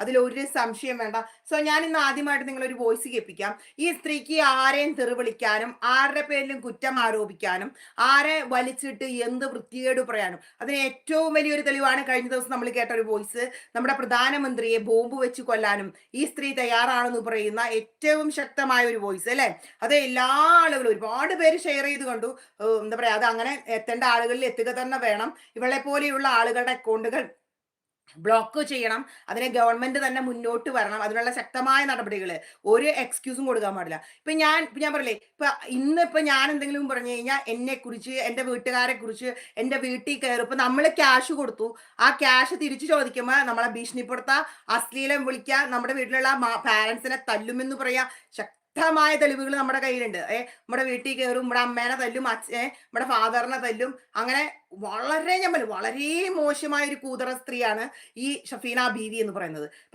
അതിലൊരു സംശയം വേണ്ട. സോ ഞാൻ ഇന്ന് ആദ്യമായിട്ട് നിങ്ങളൊരു വോയിസ് കേൾപ്പിക്കാം. ഈ സ്ത്രീക്ക് ആരെയും തെറി വിളിക്കാനും ആരുടെ പേരിലും കുറ്റം ആരോപിക്കാനും ആരെ വലിച്ചിട്ട് എന്ത് വൃത്തികേട് പറയാനും അതിന് ഏറ്റവും വലിയൊരു തെളിവാണ് കഴിഞ്ഞ ദിവസം നമ്മൾ കേട്ട ഒരു വോയിസ്. നമ്മുടെ പ്രധാനമന്ത്രിയെ ബോംബ് വെച്ച് കൊല്ലാനും ഈ സ്ത്രീ തയ്യാറാണെന്ന് പറയുന്ന ഏറ്റവും ശക്തമായ ഒരു വോയിസ് അല്ലേ? അത് എല്ലാ ആളുകളും ഒരുപാട് പേര് ഷെയർ ചെയ്ത് കണ്ടു. എന്താ പറയാ, അത് അങ്ങനെ എത്തേണ്ട ആളുകളിൽ എത്തുക തന്നെ വേണം. ഇവളെ പോലെയുള്ള ആളുകളുടെ അക്കൗണ്ടുകൾ ബ്ലോക്ക് ചെയ്യണം. അതിനെ ഗവൺമെന്റ് തന്നെ മുന്നോട്ട് വരണം. അതിനുള്ള ശക്തമായ നടപടികൾ. ഒരു എക്സ്ക്യൂസും കൊടുക്കാൻ പാടില്ല. ഇപ്പൊ ഞാൻ പറയില്ലേ, ഇന്നിപ്പോ ഞാൻ എന്തെങ്കിലും പറഞ്ഞു കഴിഞ്ഞാൽ എന്നെക്കുറിച്ച്, എന്റെ വീട്ടുകാരെ കുറിച്ച്, എന്റെ വീട്ടിൽ കയറി ഇപ്പൊ നമ്മൾ ക്യാഷ് കൊടുത്തു, ആ ക്യാഷ് തിരിച്ചു ചോദിക്കുമ്പോൾ നമ്മളെ ഭീഷണിപ്പെടുത്താ, അശ്ലീലം വിളിക്കുക, നമ്മുടെ വീട്ടിലുള്ള പാരന്റ്സിനെ തല്ലുമെന്ന് പറയാ, ശക്തമായ തെളിവുകൾ നമ്മുടെ കയ്യിലുണ്ട്. നമ്മുടെ വീട്ടിൽ കയറും, നമ്മുടെ അമ്മേനെ തല്ലും, നമ്മുടെ ഫാദറിനെ തല്ലും. അങ്ങനെ വളരെ, ഞാൻ പറയും, വളരെ മോശമായ ഒരു കൂതറ സ്ത്രീയാണ് ഈ ഷഫീന ബീവി എന്ന് പറയുന്നത്.